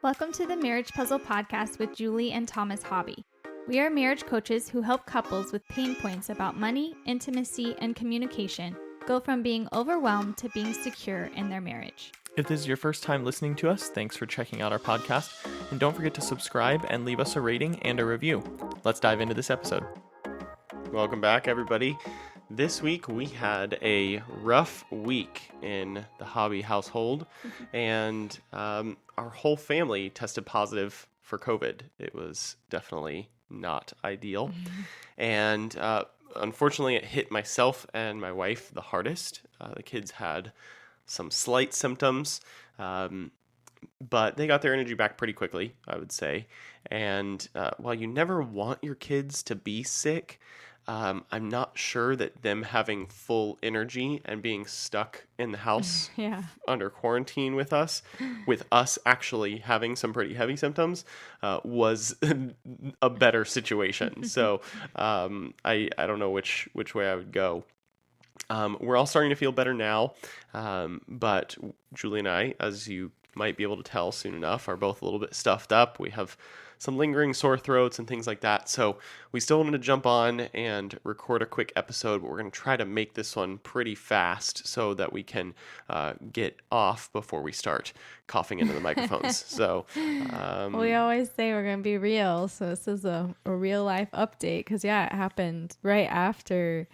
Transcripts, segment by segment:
Welcome to the Marriage Puzzle Podcast with Julie and Thomas Hobby. We are marriage coaches who help couples with pain points about money, intimacy, and communication go from being overwhelmed to being secure in their marriage. If this is your first time listening to us, thanks for checking out our podcast. And don't forget to subscribe and leave us a rating and a review. Let's dive into this episode. Welcome back, everybody. This week we had a rough week in the Hobby household, and our whole family tested positive for COVID. It was definitely not ideal. And unfortunately, it hit myself and my wife the hardest. The kids had some slight symptoms, but they got their energy back pretty quickly, I would say. And while you never want your kids to be sick, I'm not sure that them having full energy and being stuck in the house under quarantine with us actually having some pretty heavy symptoms, was a better situation. So I don't know which way I would go. We're all starting to feel better now, but Julie and I, as you might be able to tell soon enough, are both a little bit stuffed up. We have some lingering sore throats and things like that. So we still wanted to jump on and record a quick episode, but we're going to try to make this one pretty fast so that we can get off before we start coughing into the microphones. So we always say we're going to be real. So this is a real life update because, it happened right after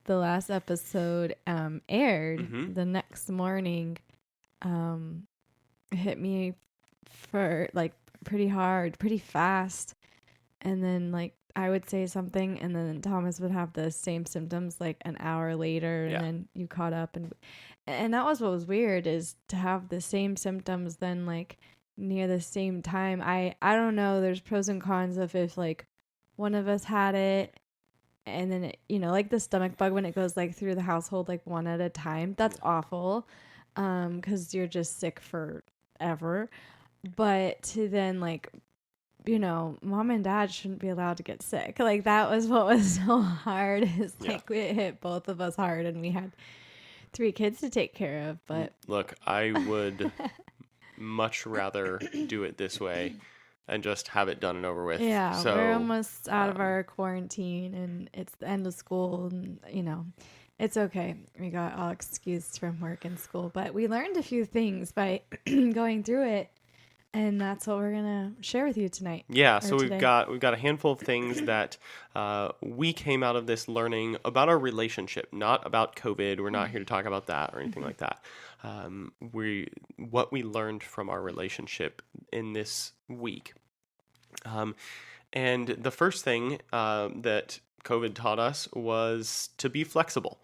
the last episode aired. Mm-hmm. The next morning hit me for pretty hard, pretty fast, and then I would say something and then Thomas would have the same symptoms an hour later, and then you caught up, and that was what was weird, is to have the same symptoms then near the same time. I don't know, there's pros and cons of if one of us had it and then it, the stomach bug when it goes through the household one at a time. That's awful, because you're just sick forever. But to then mom and dad shouldn't be allowed to get sick. That was what was so hard, is it hit both of us hard, and we had 3 kids to take care of. But look, I would much rather do it this way and just have it done and over with. Yeah, so, we're almost out of our quarantine, and it's the end of school, and it's okay. We got all excused from work and school, but we learned a few things by going through it, and that's what we're gonna share with you tonight. Yeah, so we've got a handful of things that we came out of this learning about our relationship, not about COVID. We're not here to talk about that or anything like that. What we learned from our relationship in this week. And the first thing that COVID taught us was to be flexible.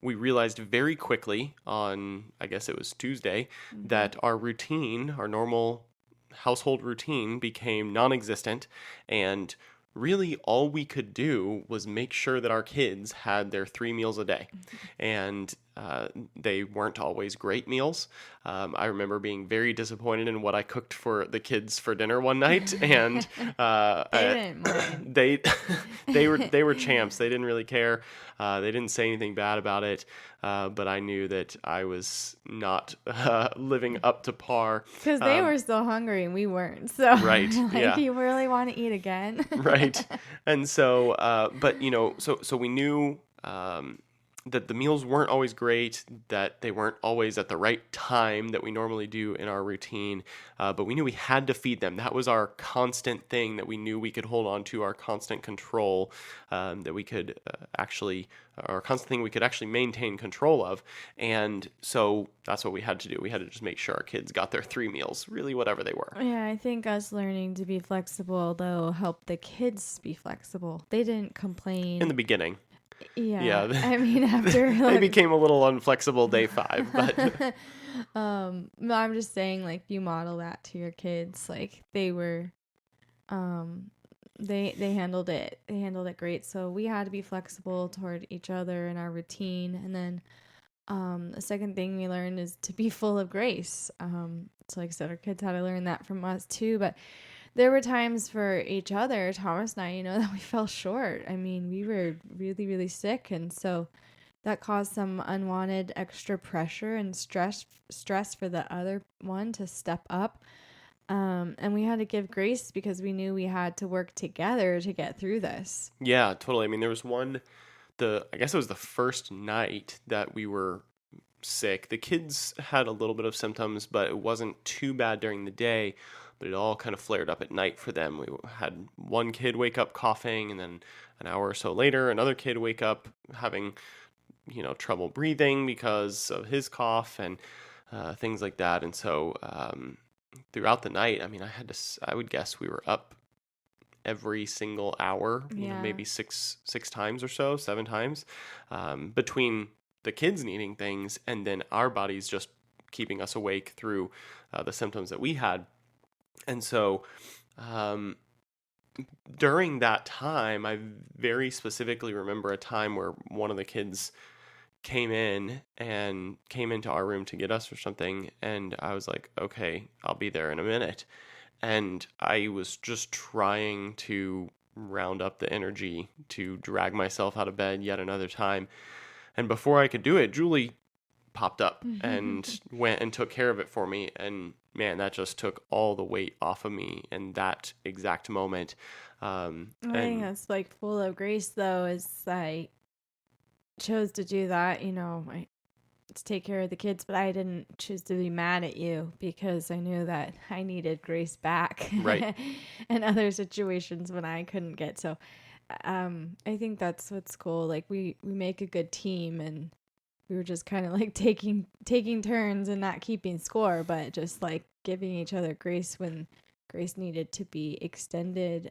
We realized very quickly on, I guess it was Tuesday, that our routine, our normal household routine, became non-existent, and really all we could do was make sure that our kids had their 3 meals a day. And they weren't always great meals. I remember being very disappointed in what I cooked for the kids for dinner one night, and they didn't mind. they were champs. They didn't really care. They didn't say anything bad about it, but I knew that I was not living up to par. Because they were still hungry and we weren't. So right, you really want to eat again? Right, and so, but so we knew that the meals weren't always great, that they weren't always at the right time that we normally do in our routine, but we knew we had to feed them. That was our constant thing that we knew we could hold on to, our constant control, that we could our constant thing we could actually maintain control of. And so that's what we had to do. We had to just make sure our kids got their 3 meals, really whatever they were. Yeah, I think us learning to be flexible, though, helped the kids be flexible. They didn't complain. In the beginning. Yeah. I mean, after they became a little unflexible day 5, but no, I'm just saying, you model that to your kids. They were, they handled it. They handled it great. So we had to be flexible toward each other and our routine. And then, the second thing we learned is to be full of grace. So like I said, our kids had to learn that from us too, but there were times for each other, Thomas and I, that we fell short. I mean, we were really, really sick. And so that caused some unwanted extra pressure and stress for the other one to step up. And we had to give grace because we knew we had to work together to get through this. Yeah, totally. I mean, there was I guess it was the first night that we were sick. The kids had a little bit of symptoms, but it wasn't too bad during the day, but it all kind of flared up at night for them. We had one kid wake up coughing, and then an hour or so later, another kid wake up having, trouble breathing because of his cough and things like that. And so throughout the night, I mean, I would guess we were up every single hour, maybe six times or so, 7 times, between the kids needing things and then our bodies just keeping us awake through the symptoms that we had. And so during that time, I very specifically remember a time where one of the kids came into our room to get us or something, and I was like, okay, I'll be there in a minute. And I was just trying to round up the energy to drag myself out of bed yet another time. And before I could do it, Julie popped up and went and took care of it for me. And man, that just took all the weight off of me in that exact moment. I think that's like full of grace, though, is I chose to do that, to take care of the kids, but I didn't choose to be mad at you because I knew that I needed grace back. Right. in other situations when I couldn't get. So I think that's what's cool. Like we make a good team, and we were just kind of like taking turns and not keeping score, but just like giving each other grace when grace needed to be extended.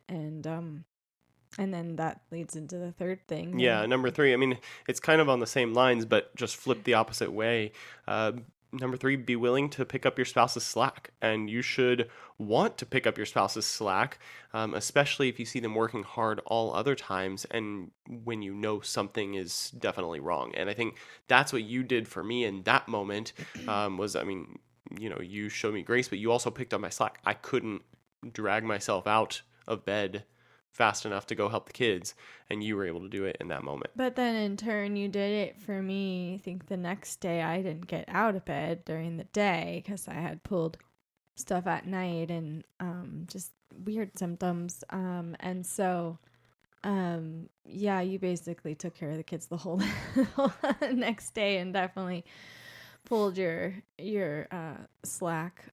And then that leads into the third thing. Yeah, number 3. I mean, it's kind of on the same lines, but just flip the opposite way. Number 3, be willing to pick up your spouse's slack. And you should want to pick up your spouse's slack, especially if you see them working hard all other times and when you know something is definitely wrong. And I think that's what you did for me in that moment. You showed me grace, but you also picked up my slack. I couldn't drag myself out of bed fast enough to go help the kids, and you were able to do it in that moment. But then in turn, you did it for me. I think the next day I didn't get out of bed during the day because I had pulled stuff at night and just weird symptoms. And so, you basically took care of the kids the whole next day and definitely pulled your slack.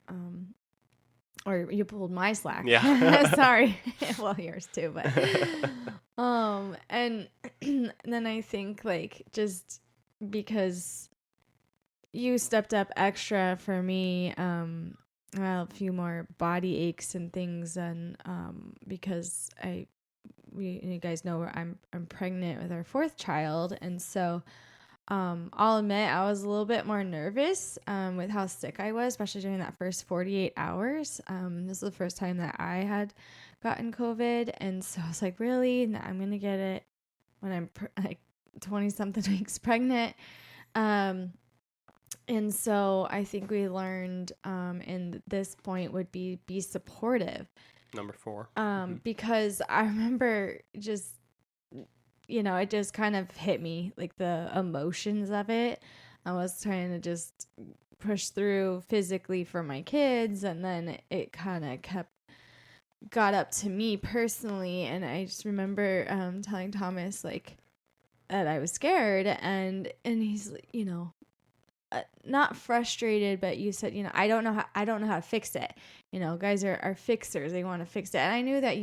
Or you pulled my slack. Yeah. Sorry. Well, yours too, but and then I think like just because you stepped up extra for me, a few more body aches and things, and because you guys know I'm pregnant with our 4th child, and so I'll admit I was a little bit more nervous with how sick I was, especially during that first 48 hours. This is the first time that I had gotten COVID. And so I was like, really? No, I'm going to get it when I'm 20-something weeks pregnant. And so I think we learned in this point would be supportive. Number 4. Because I remember just it just kind of hit me, like the emotions of it. I was trying to just push through physically for my kids, and then it kind of got up to me personally. And I just remember telling Thomas like that I was scared, and he's not frustrated, but you said, I don't know how to fix it. Guys are fixers. They want to fix it. And I knew that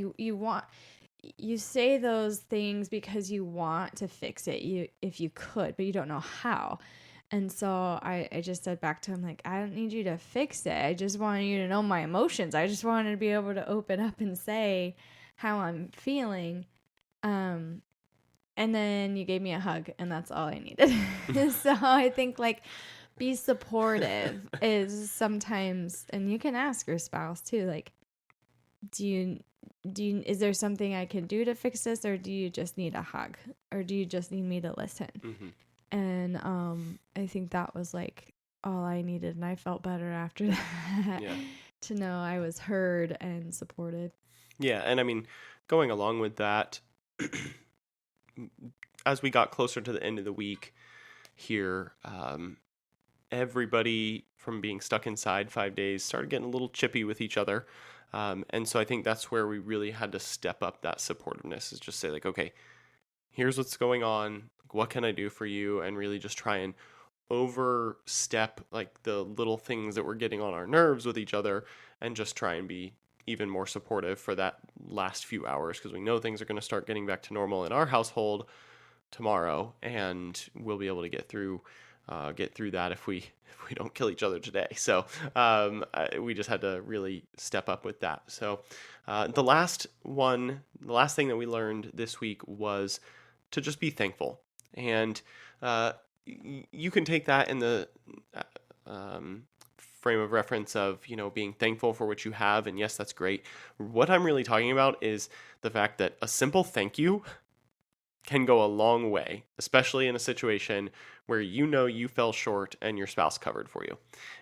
you say those things because you want to fix it, if you could, but you don't know how. And so I just said back to him, like, I don't need you to fix it. I just wanted you to know my emotions. I just wanted to be able to open up and say how I'm feeling. And then you gave me a hug, and that's all I needed. So I think like be supportive is sometimes, and you can ask your spouse too, like, is there something I can do to fix this, or do you just need a hug, or do you just need me to listen? Mm-hmm. And I think that was like all I needed, and I felt better after that. Yeah. To know I was heard and supported. Yeah, and I mean, going along with that, as we got closer to the end of the week here, everybody, from being stuck inside 5 days, started getting a little chippy with each other. And so I think that's where we really had to step up that supportiveness, is just say like, okay, here's what's going on. What can I do for you? And really just try and overstep like the little things that were getting on our nerves with each other, and just try and be even more supportive for that last few hours, because we know things are going to start getting back to normal in our household tomorrow, and we'll be able to get through that if we don't kill each other today. So we just had to really step up with that. So the last thing that we learned this week was to just be thankful. And you can take that in the frame of reference of, being thankful for what you have. And yes, that's great. What I'm really talking about is the fact that a simple thank you can go a long way, especially in a situation where you fell short and your spouse covered for you.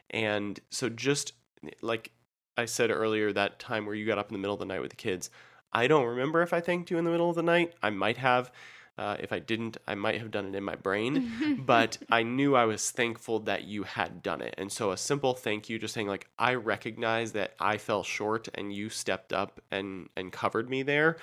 And so just like I said earlier, that time where you got up in the middle of the night with the kids, I don't remember if I thanked you in the middle of the night. I might have. If I didn't, I might have done it in my brain, but I knew I was thankful that you had done it. And so a simple thank you, just saying like, I recognize that I fell short and you stepped up and covered me there.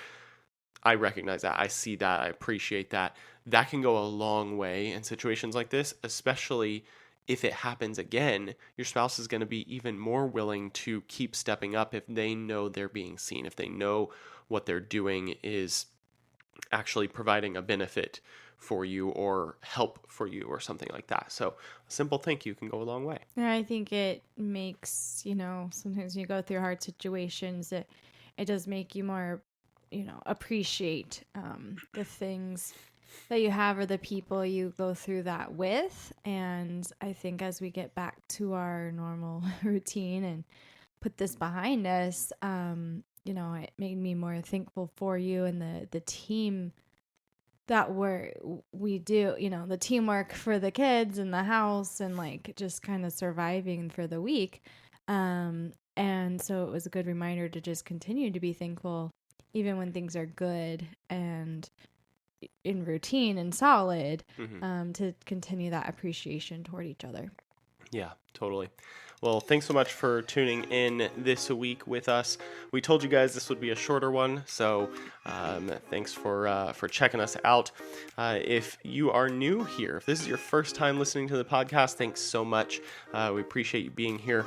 I recognize that. I see that. I appreciate that. That can go a long way in situations like this, especially if it happens again. Your spouse is going to be even more willing to keep stepping up if they know they're being seen, if they know what they're doing is actually providing a benefit for you or help for you or something like that. So a simple thank you can go a long way. Yeah, I think it makes, sometimes you go through hard situations, it does make you more, appreciate the things that you have or the people you go through that with. And I think as we get back to our normal routine and put this behind us, it made me more thankful for you and the team that we do, the teamwork for the kids and the house and like just kind of surviving for the week. And so it was a good reminder to just continue to be thankful even when things are good and in routine and solid, to continue that appreciation toward each other. Yeah, totally. Well, thanks so much for tuning in this week with us. We told you guys this would be a shorter one, so thanks for checking us out. If you are new here, if this is your first time listening to the podcast, thanks so much. We appreciate you being here.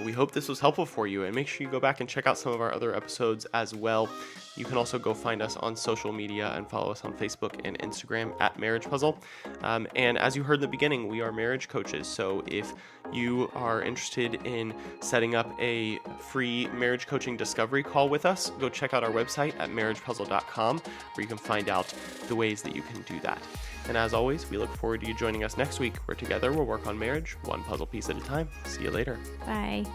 We hope this was helpful for you, and make sure you go back and check out some of our other episodes as well. You can also go find us on social media and follow us on Facebook and Instagram at Marriage Puzzle. And as you heard in the beginning, we are marriage coaches. So if you are interested in setting up a free marriage coaching discovery call with us, go check out our website at marriagepuzzle.com, where you can find out the ways that you can do that. And as always, we look forward to you joining us next week, where together we'll work on marriage one puzzle piece at a time. See you later. Bye.